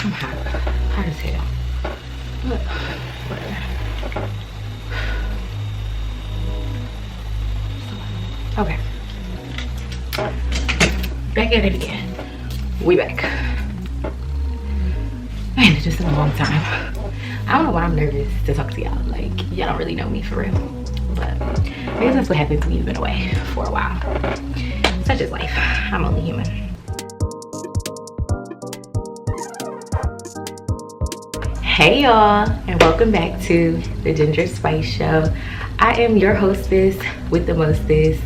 I'm hot as hell. But whatever. Okay. Back at it again. We back. Man, it's just been a long time. I don't know why I'm nervous to talk to y'all. Like, y'all don't really know me for real. But I guess that's what happens when you've been away for a while. Such is life. I'm only human. Hey y'all, and welcome back to the Ginger Spice Show. I am your hostess with the mostest,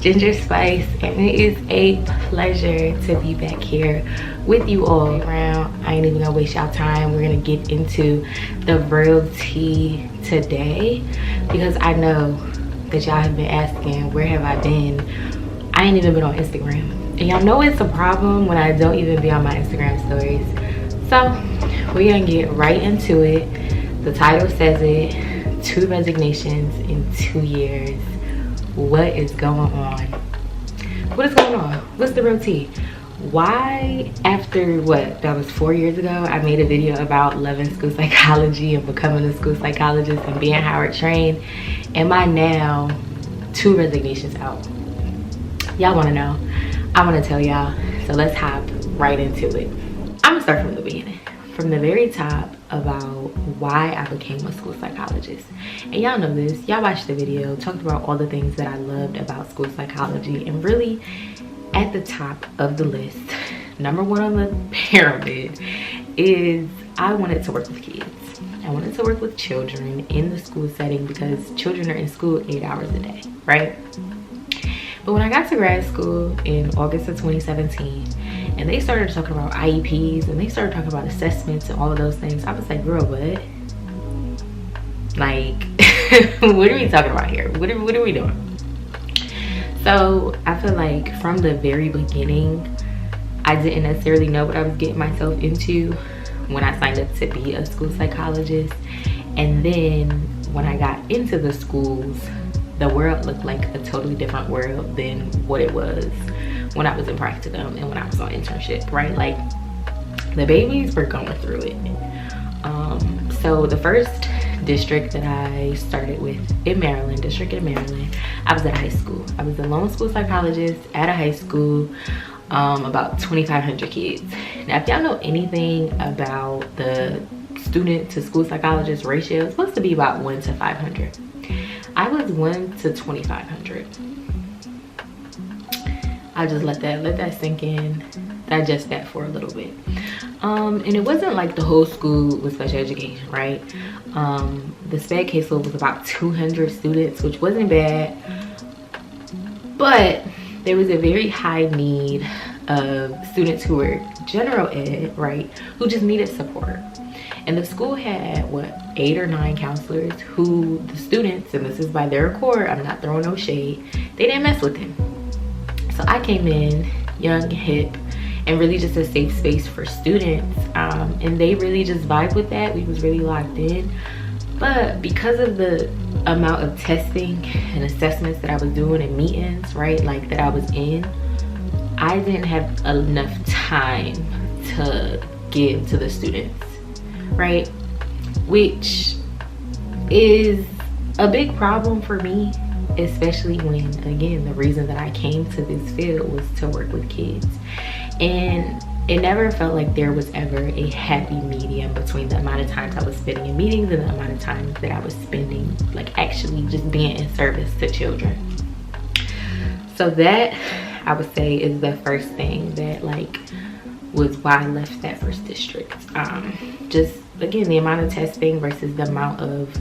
Ginger Spice, and it is a pleasure to be back here with you all. I ain't even gonna waste y'all time. We're gonna get into the real tea today because I know that y'all have been asking, where have I been? I ain't even been on Instagram, and y'all know it's a problem when I don't even be on my Instagram stories. So we're gonna get right into it. The title says it, 2 resignations in 2 years. What is going on? What is going on? What's the real tea? Why, after what, that was 4 years ago, I made a video about loving school psychology and becoming a school psychologist and being Howard trained, am I now 2 resignations out? Y'all wanna know? I wanna tell y'all, so let's hop right into it. I'm gonna start from the beginning, from the very top, about why I became a school psychologist. And y'all know this, y'all watched the video, talked about all the things that I loved about school psychology, and really at the top of the list, number 1 on the pyramid, is I wanted to work with kids. I wanted to work with children in the school setting because children are in school 8 hours a day, right? But when I got to grad school in August of 2017, and they started talking about IEPs and they started talking about assessments and all of those things, I was like, girl, what? Like, what are we talking about here? What are we doing? So I feel like from the very beginning, I didn't necessarily know what I was getting myself into when I signed up to be a school psychologist. And then when I got into the schools, the world looked like a totally different world than what it was when I was in practicum and when I was on internship, right? Like, the babies were going through it. So the first district that I started with in Maryland, district in Maryland, I was at a high school. I was a lone school psychologist at a high school, about 2,500 kids. Now, if y'all know anything about the student to school psychologist ratio, it's supposed to be about 1 to 500. I was 1 to 2,500. I just let that sink in, digest that for a little bit. And it wasn't like the whole school was special education, right? The SPED caseload was about 200 students, which wasn't bad, but there was a very high need of students who were general ed, right, who just needed support. And the school had, what, 8 or 9 counselors who the students, and this is by their accord, I'm not throwing no shade, they didn't mess with him. So I came in young, hip, and really just a safe space for students. And they really just vibed with that. We was really locked in. But because of the amount of testing and assessments that I was doing and meetings, right, like that I was in, I didn't have enough time to give to the students, right? Which is a big problem for me, especially when, again, the reason that I came to this field was to work with kids. And it never felt like there was ever a happy medium between the amount of times I was spending in meetings and the amount of times that I was spending, like, actually just being in service to children. So that, I would say, is the first thing that, like, was why I left that first district. Just, again, the amount of testing versus the amount of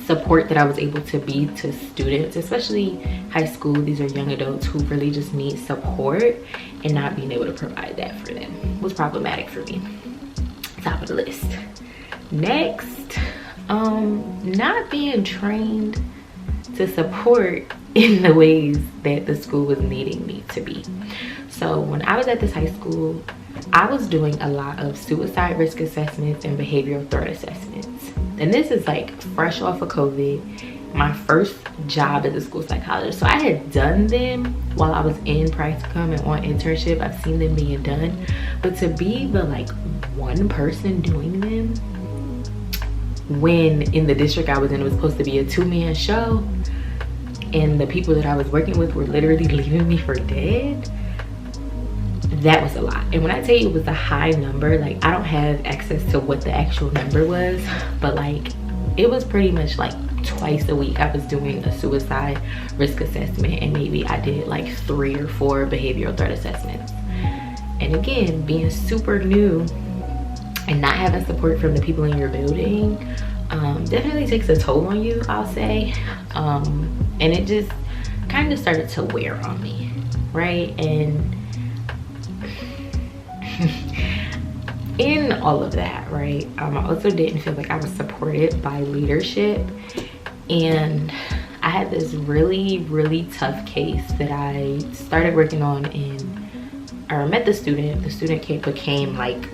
support that I was able to be to students, especially high school. These are young adults who really just need support, and not being able to provide that for them was problematic for me. Top of the list. Next, not being trained to support in the ways that the school was needing me to be. So when I was at this high school, I was doing a lot of suicide risk assessments and behavioral threat assessments. And this is like fresh off of COVID. my first job as a school psychologist. So I had done them while I was in practicum and on internship. I've seen them being done, but to be the like one person doing them, when in the district I was in, it was supposed to be a 2-man show, and the people that I was working with were literally leaving me for dead. That was a lot. And when I tell you it was a high number, like I don't have access to what the actual number was, but like it was pretty much like twice a week I was doing a suicide risk assessment, and maybe I did like 3 or 4 behavioral threat assessments. And again, being super new and not having support from the people in your building definitely takes a toll on you, I'll say. And it just kind of started to wear on me, right? And in all of that, right, I also didn't feel like I was supported by leadership. And I had this really tough case that I started working on or met the student. The student became like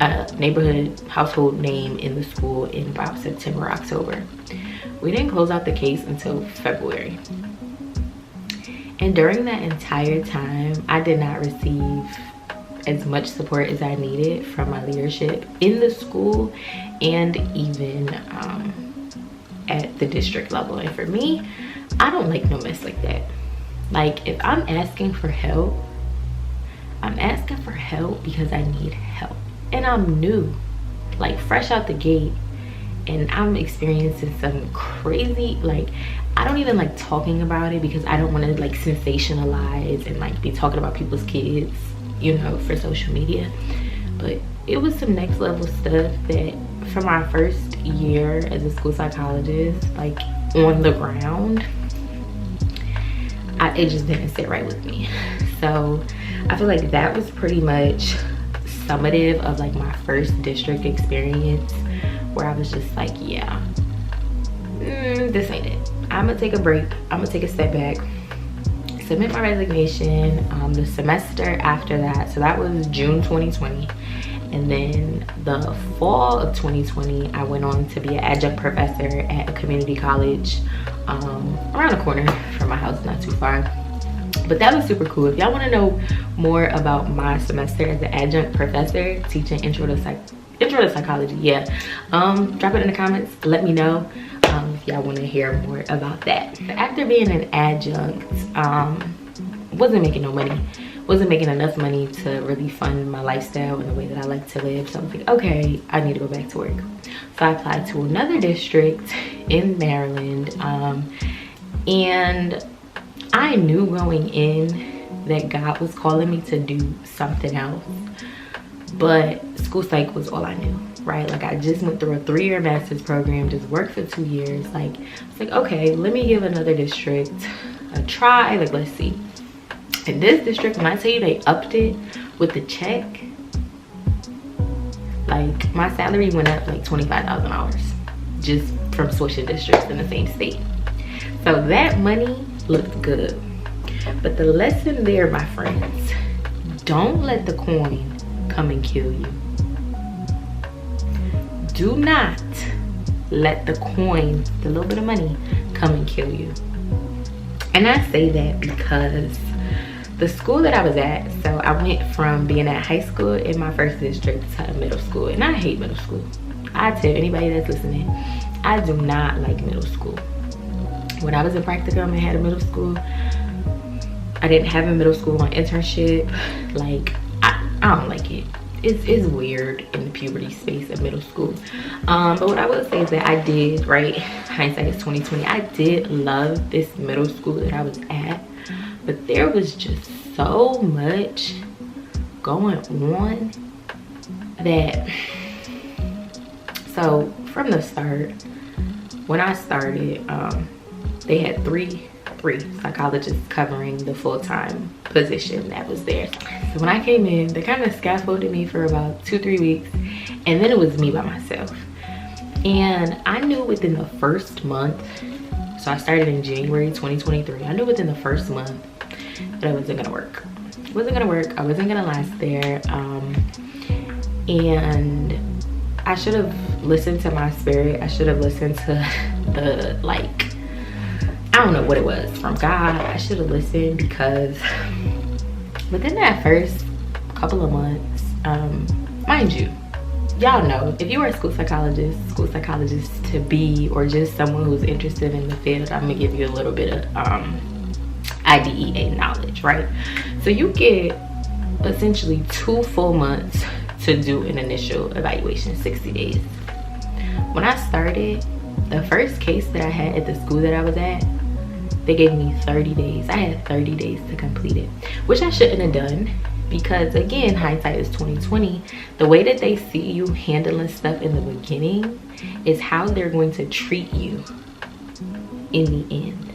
a neighborhood household name in the school in about September, October. We didn't close out the case until February. And during that entire time, I did not receive as much support as I needed from my leadership in the school and even at the district level. And for me, I don't like no mess like that. Like if I'm asking for help, I'm asking for help because I need help. And I'm new, like fresh out the gate, and I'm experiencing some crazy, like I don't even like talking about it because I don't want to like sensationalize and like be talking about people's kids, you know, for social media. But it was some next level stuff that for my first year as a school psychologist, like on the ground, it just didn't sit right with me. So I feel like that was pretty much summative of like my first district experience, where I was just like, yeah, this ain't it. I'm gonna take a break, I'm gonna take a step back, submit my resignation. The semester after that, so that was June 2020, and then the fall of 2020 I went on to be an adjunct professor at a community college around the corner from my house, not too far. But that was super cool. If y'all want to know more about my semester as an adjunct professor teaching intro to psychology, yeah, drop it in the comments, let me know if y'all want to hear more about that. After being an adjunct, wasn't making no money, wasn't making enough money to really fund my lifestyle in the way that I like to live. So I was like, okay, I need to go back to work. So I applied to another district in Maryland, and I knew going in that God was calling me to do something else, but school psych was all I knew, right? Like I just went through a 3-year master's program, just worked for 2 years. Like it's like, okay, let me give another district a try. Like, let's see. In this district, when I tell you they upped it with the check, like my salary went up like $25,000 just from switching districts in the same state. So that money looked good. But the lesson there, my friends, don't let the coin come and kill you. Do not let the coin, the little bit of money, come and kill you. And I say that because the school that I was at, so I went from being at high school in my first district to middle school. And I hate middle school. I tell anybody that's listening, I do not like middle school. When I was in practicum and had a middle school, I didn't have a middle school on internship. Like, I don't like it. It's weird in the puberty space of middle school. But what I will say is that I did, right, hindsight is 2020, I did love this middle school that I was at, but there was just so much going on that, so from the start, when I started, they had three psychologists covering the full-time position that was there. So when I came in, they kind of scaffolded me for about 2-3 weeks, and then it was me by myself. And I knew within the first month, so I started in January 2023, I knew within the first month that it wasn't gonna work. It wasn't gonna work, I wasn't gonna last there, and I should have listened to my spirit. I should have listened to the, like, don't know what it was from God. I should have listened, because within that first couple of months, mind you, y'all know, if you are a school psychologist to be, or just someone who's interested in the field, I'm gonna give you a little bit of IDEA knowledge, right? So you get essentially 2 full months to do an initial evaluation, 60 days. When I started, the first case that I had at the school that I was at, they gave me 30 days. I had 30 days to complete it, which I shouldn't have done, because again, hindsight is 2020. The way that they see you handling stuff in the beginning is how they're going to treat you in the end.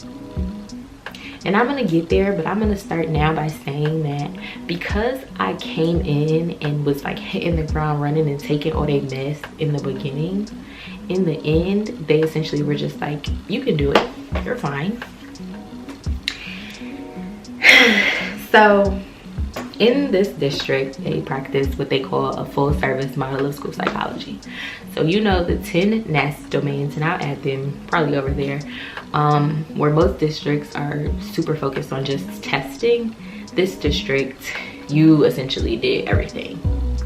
And I'm gonna get there, but I'm gonna start now by saying that because I came in and was like hitting the ground running and taking all their mess in the beginning, in the end, they essentially were just like, you can do it, you're fine. So in this district, they practice what they call a full service model of school psychology. So you know the 10 NAST domains, and I'll add them probably over there, where most districts are super focused on just testing. This district, you essentially did everything.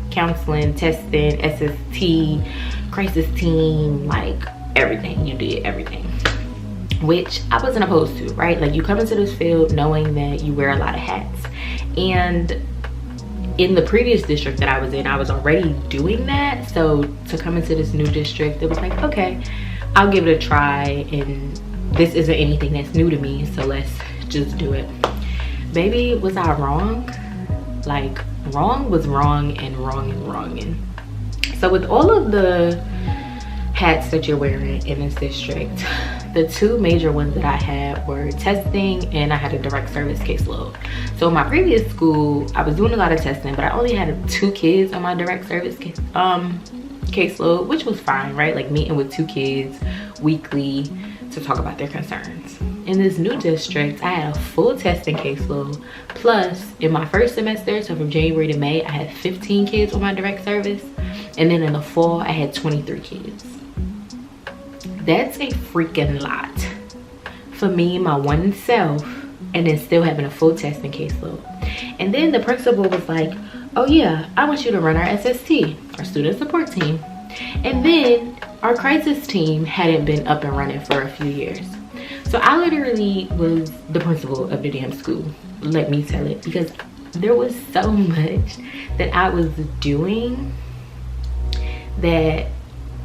Counseling, testing, SST, crisis team, like everything. You did everything, which I wasn't opposed to, right? Like, you come into this field knowing that you wear a lot of hats. And in the previous district that I was in, I was already doing that. So to come into this new district, it was like, okay, I'll give it a try, and this isn't anything that's new to me, so let's just do it. Baby, was I wrong? Like, wrong was wrong, and wrong and wrong. And so with all of the hats that you're wearing in this district, the 2 major ones that I had were testing, and I had a direct service caseload. So in my previous school, I was doing a lot of testing, but I only had 2 kids on my direct service caseload, which was fine, right? Like, meeting with 2 kids weekly to talk about their concerns. In this new district, I had a full testing caseload, plus in my first semester, so from January to May, I had 15 kids on my direct service, and then in the fall, I had 23 kids. That's a freaking lot for me, my one self, and then still having a full testing caseload. And then the principal was like, oh yeah, I want you to run our SST, our student support team. And then our crisis team hadn't been up and running for a few years. So I literally was the principal of the damn school, let me tell it, because there was so much that I was doing that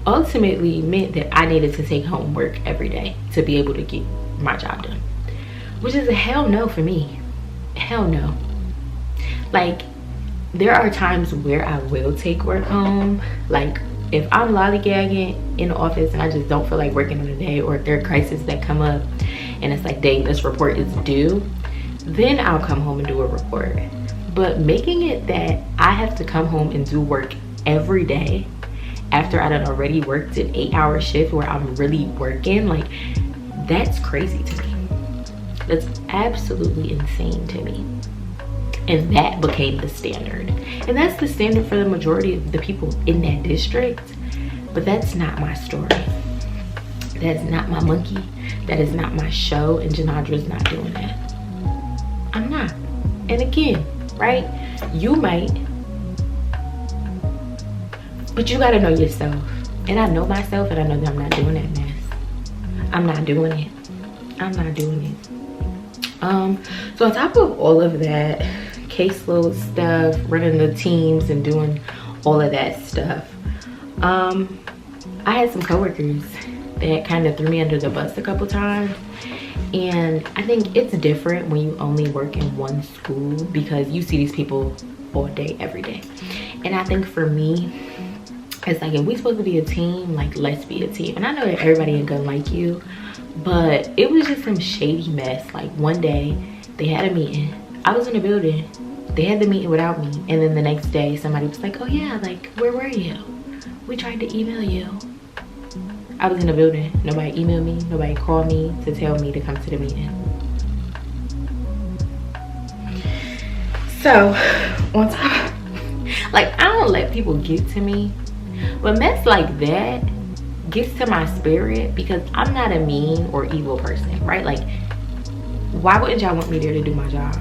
ultimately meant that I needed to take homework every day to be able to get my job done, which is a hell no for me. Hell no. Like, there are times where I will take work home. Like, if I'm lollygagging in the office and I just don't feel like working on the day, or if there are crises that come up and it's like, dang, this report is due, then I'll come home and do a report. But making it that I have to come home and do work every day after I done already worked an 8-hour shift where I'm really working, like, that's crazy to me. That's absolutely insane to me. And that became the standard. And that's the standard for the majority of the people in that district. But that's not my story. That's not my monkey. That is not my show. And Janadra's not doing that. I'm not. And again, right? You might. But you gotta know yourself. And I know myself, and I know that I'm not doing that mess. I'm not doing it. I'm not doing it. So on top of all of that caseload stuff, running the teams and doing all of that stuff, I had some coworkers that kind of threw me under the bus a couple times. And I think it's different when you only work in one school, because you see these people all day, every day. And I think for me, it's like, if we supposed to be a team, like, let's be a team. And I know that everybody ain't gonna like you, but it was just some shady mess. Like, one day they had a meeting, I was in the building, they had the meeting without me, and then the next day somebody was like, oh yeah, like, where were you? We tried to email you. I was in the building. Nobody emailed me, nobody called me to tell me to come to the meeting. So on top, like, I don't let people get to me, but mess like that gets to my spirit, because I'm not a mean or evil person, right? Like, why wouldn't y'all want me there to do my job?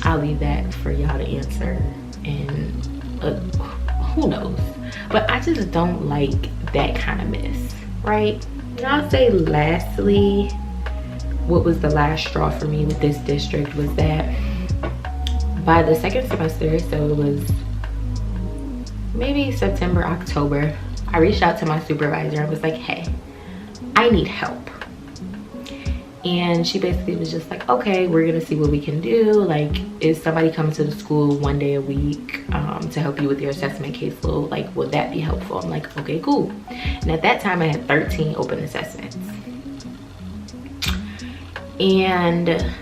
I'll leave that for y'all to answer, and who knows. But I just don't like that kind of mess, right? And I'll say lastly, what was the last straw for me with this district was that by the second semester, so it was maybe September, October, I reached out to my supervisor and was like, hey, I need help. And she basically was just like, okay, we're gonna see what we can do. Like, is somebody coming to the school 1 day a week to help you with your assessment caseload? Like, would that be helpful? I'm like, okay, cool. And at that time I had 13 open assessments. And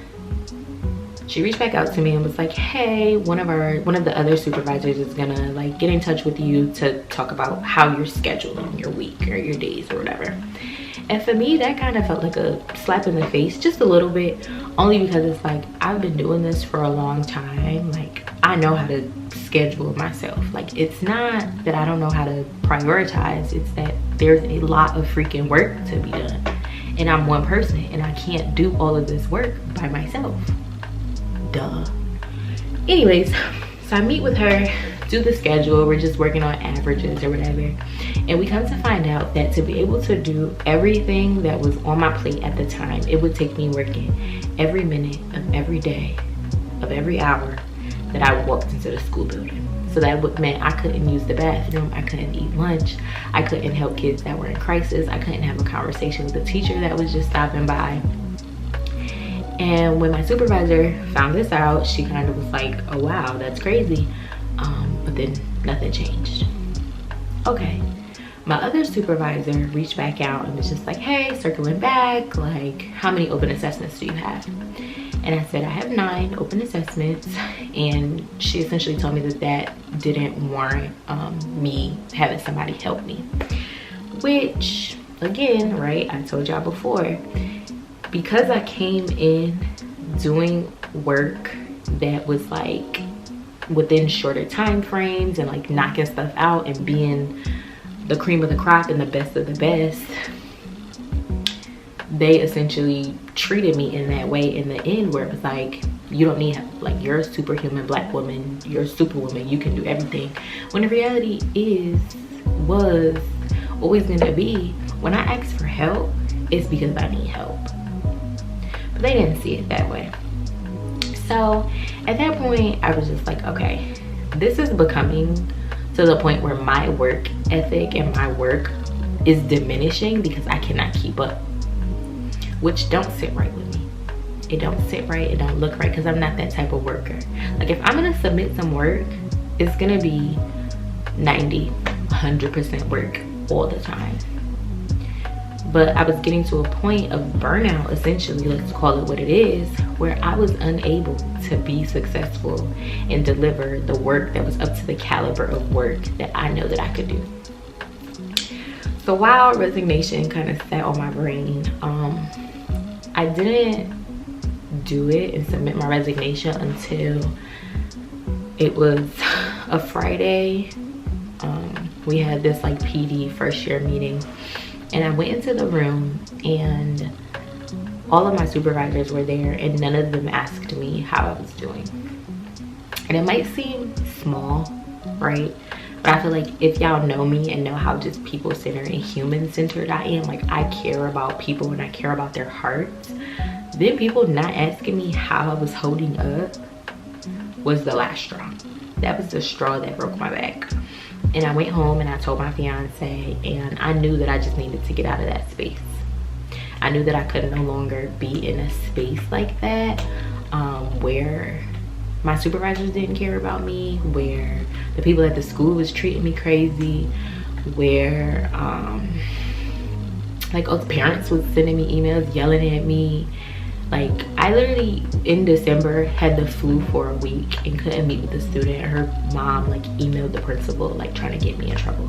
she reached back out to me and was like, hey, one of the other supervisors is gonna like get in touch with you to talk about how you're scheduling your week or your days or whatever. And for me, that kind of felt like a slap in the face, just a little bit, only because it's like, I've been doing this for a long time. Like, I know how to schedule myself. Like, it's not that I don't know how to prioritize, it's that there's a lot of freaking work to be done. And I'm one person and I can't do all of this work by myself. Duh. Anyways, so I meet with her, do the schedule, we're just working on averages or whatever, and we come to find out that to be able to do everything that was on my plate at the time, it would take me working every minute of every day of every hour that I walked into the school building. So that meant I couldn't use the bathroom, I couldn't eat lunch, I couldn't help kids that were in crisis, I couldn't have a conversation with a teacher that was just stopping by. And when my supervisor found this out, she kind of was like, oh wow, that's crazy. But then nothing changed. Okay, my other supervisor reached back out and was just like, hey, circling back, like, how many open assessments do you have? And I said, I have 9 open assessments. And she essentially told me that that didn't warrant me having somebody help me. Which, again, right, I told y'all before, because I came in doing work that was like within shorter time frames and like knocking stuff out and being the cream of the crop and the best of the best, they essentially treated me in that way in the end, where it was like, you don't need, like, you're a superhuman black woman, you're a superwoman, you can do everything. When the reality was always gonna be, when I ask for help, it's because I need help. But they didn't see it that way. So at that point, I was just like, okay, this is becoming to the point where my work ethic and my work is diminishing because I cannot keep up, which don't sit right with me. It don't sit right, it don't look right, because I'm not that type of worker. Like, if I'm gonna submit some work, it's gonna be 90, 100% work all the time. But I was getting to a point of burnout, essentially, let's call it what it is, where I was unable to be successful and deliver the work that was up to the caliber of work that I know that I could do. So while resignation kind of sat on my brain, I didn't do it and submit my resignation until it was a Friday. We had this like PD first year meeting, and I went into the room and all of my supervisors were there, and none of them asked me how I was doing. And it might seem small, right? But I feel like if y'all know me and know how just people-centered and human-centered I am, like, I care about people and I care about their hearts, then people not asking me how I was holding up was the last straw. That was the straw that broke my back. And I went home and I told my fiance, and I knew that I just needed to get out of that space. I knew that I could no longer be in a space like that, where my supervisors didn't care about me, where the people at the school was treating me crazy, where like all the parents was sending me emails yelling at me. Like, I literally in December had the flu for a week and couldn't meet with the student. Her mom like emailed the principal, like trying to get me in trouble.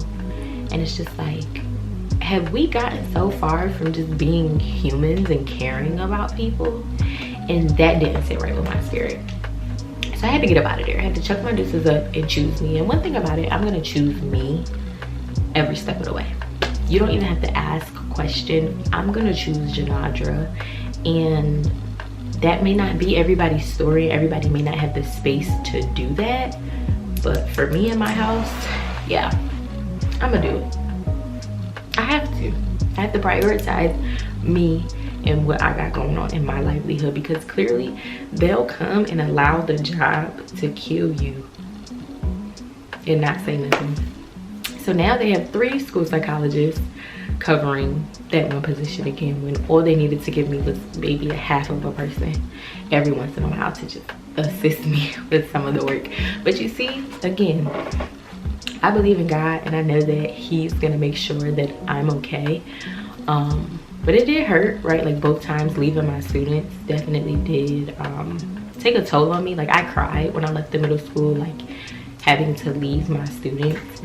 And it's just like, have we gotten so far from just being humans and caring about people? And that didn't sit right with my spirit. So I had to get up out of there. I had to chuck my deuces up and choose me. And one thing about it, I'm gonna choose me every step of the way. You don't even have to ask question, I'm gonna choose Janadra. And that may not be everybody's story. Everybody may not have the space to do that. But for me in my house, yeah, I'm gonna do it. I have to prioritize me and what I got going on in my livelihood, because clearly they'll come and allow the job to kill you and not say nothing. So now they have 3 school psychologists covering that one position again, when all they needed to give me was maybe a half of a person every once in a while to just assist me with some of the work. But you see, again, I believe in God, and I know that he's gonna make sure that I'm okay. But it did hurt, right? Like both times leaving my students definitely did take a toll on me. Like I cried when I left the middle school, like having to leave my students,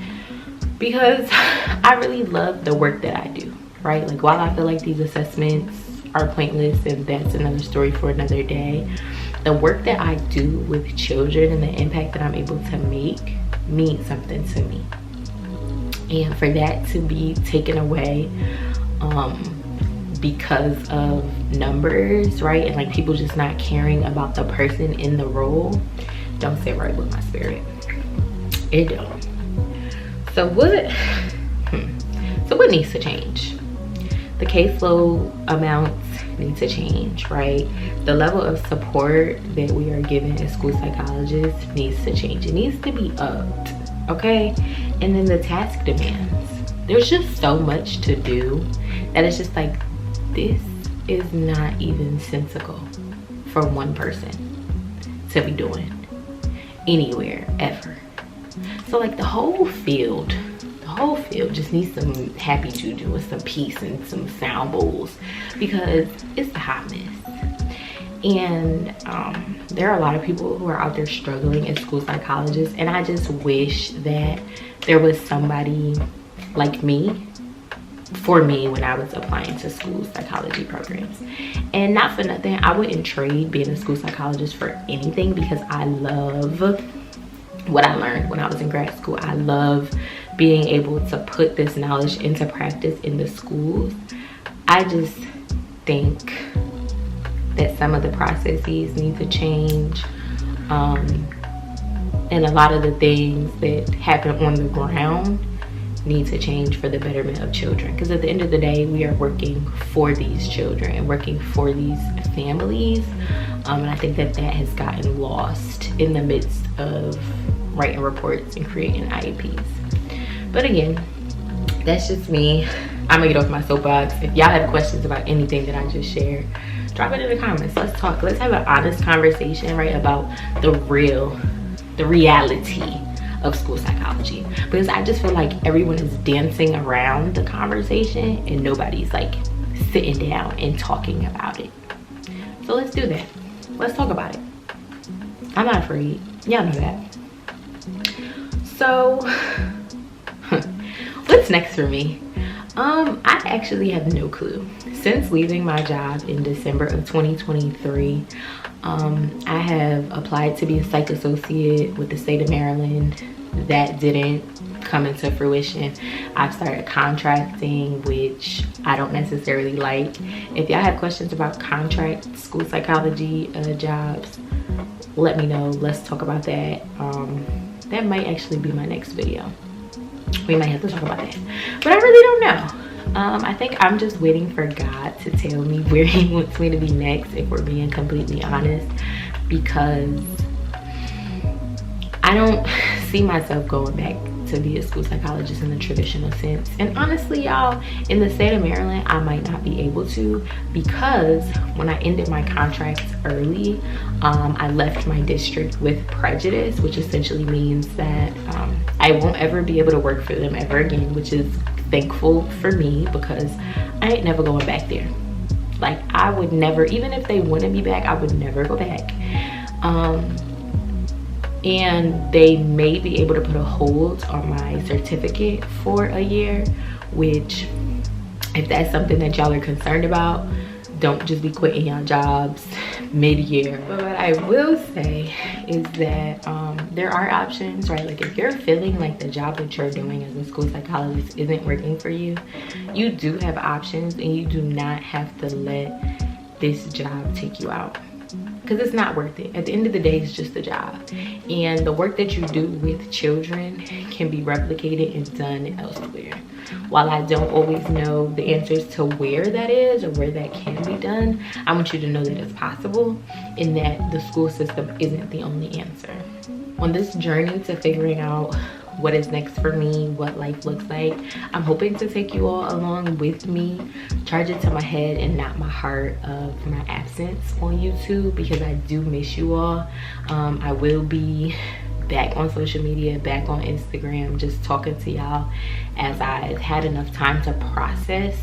because I really love the work that I do, right? Like while I feel like these assessments are pointless, and that's another story for another day, the work that I do with children and the impact that I'm able to make means something to me. And for that to be taken away because of numbers, right, and like people just not caring about the person in the role, don't sit right with my spirit. It don't. So what needs to change? The caseload amounts need to change, right? The level of support that we are given as school psychologists needs to change. It needs to be upped, okay? And then the task demands. There's just so much to do that it's just like, this is not even sensical for one person to be doing anywhere ever. So like the whole field just needs some happy juju and some peace and some sound bowls, because it's a hot mess. And there are a lot of people who are out there struggling as school psychologists, and I just wish that there was somebody like me for me when I was applying to school psychology programs. And not for nothing, I wouldn't trade being a school psychologist for anything, because I love what I learned when I was in grad school. I love being able to put this knowledge into practice in the schools. I just think that some of the processes need to change, and a lot of the things that happen on the ground need to change for the betterment of children, because at the end of the day, we are working for these children and working for these families, and I think that that has gotten lost in the midst of writing reports and creating IEPs. But again, that's just me. I'm gonna get off my soapbox. If y'all have questions about anything that I just shared, drop it in the comments. Let's talk. Let's have an honest conversation, right, about the reality of school psychology, because I just feel like everyone is dancing around the conversation and nobody's like sitting down and talking about it. So let's do that. Let's talk about it. I'm not afraid. Y'all know that. So what's next for me? I actually have no clue. Since leaving my job in December of 2023, I have applied to be a psych associate with the state of Maryland. That didn't come into fruition. I've started contracting, which I don't necessarily like. If y'all have questions about contract school psychology jobs, let me know. Let's talk about that. That might actually be my next video. We might have to talk about that, but I really don't know. I think I'm just waiting for God to tell me where he wants me to be next, if we're being completely honest, because I don't see myself going back to be a school psychologist in the traditional sense. And honestly, y'all, in the state of Maryland, I might not be able to, because when I ended my contract early, I left my district with prejudice, which essentially means that I won't ever be able to work for them ever again, which is thankful for me, because I ain't never going back there. Like, I would never, even if they want to be back, I would never go back. And they may be able to put a hold on my certificate for a year, which, if that's something that y'all are concerned about, don't just be quitting your jobs mid-year. But what I will say is that there are options, right? Like if you're feeling like the job that you're doing as a school psychologist isn't working for you, you do have options, and you do not have to let this job take you out, because it's not worth it. At the end of the day, it's just a job, and the work that you do with children can be replicated and done elsewhere. While I don't always know the answers to where that is or where that can be done, I want you to know that it's possible, and that the school system isn't the only answer. On this journey to figuring out what is next for me, what life looks like, I'm hoping to take you all along with me, charge it to my head and not my heart of my absence on YouTube, because I do miss you all. I will be back on social media, back on Instagram, just talking to y'all as I've had enough time to process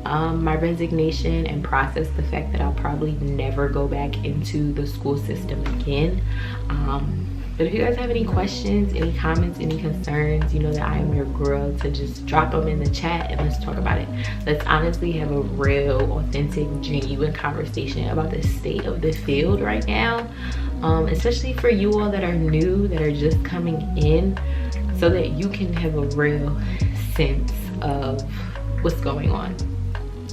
my resignation and process the fact that I'll probably never go back into the school system again. But if you guys have any questions, any comments, any concerns, you know that I am your girl to just drop them in the chat and let's talk about it. Let's honestly have a real, authentic, genuine conversation about the state of the field right now, especially for you all that are new, that are just coming in, so that you can have a real sense of what's going on.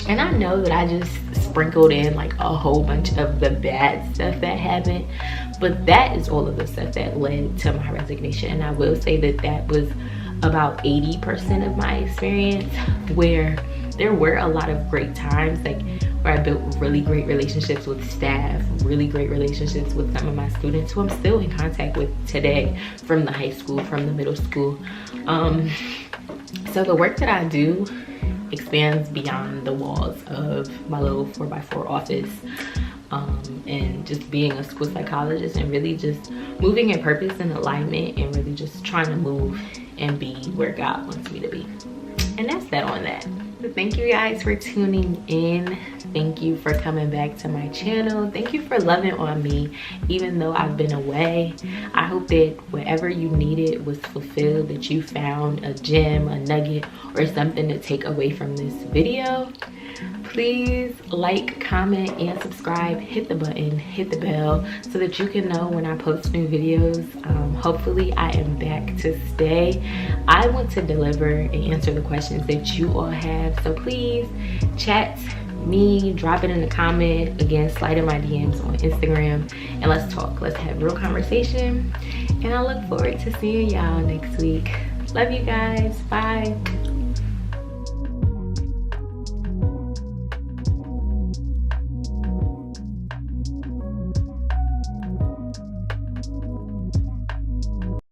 And I know that I just sprinkled in like a whole bunch of the bad stuff that happened, but that is all of the stuff that led to my resignation. And I will say that that was about 80% of my experience, where there were a lot of great times, like where I built really great relationships with staff, really great relationships with some of my students who I'm still in contact with today from the high school, from the middle school. So the work that I do expands beyond the walls of my little 4x4 office, and just being a school psychologist and really just moving in purpose and alignment, and really just trying to move and be where God wants me to be. And that's that on that. So thank you guys for tuning in. Thank you for coming back to my channel. Thank you for loving on me even though I've been away. I hope that whatever you needed was fulfilled, that you found a gem, a nugget, or something to take away from this video. Please like, comment, and subscribe. Hit the button, hit the bell, so that you can know when I post new videos. Hopefully I am back to stay. I want to deliver and answer the questions that you all have, so please chat me, drop it in the comment. Again, slide in my DMs on Instagram, and let's talk. Let's have real conversation, and I look forward to seeing y'all next week. Love you guys. Bye.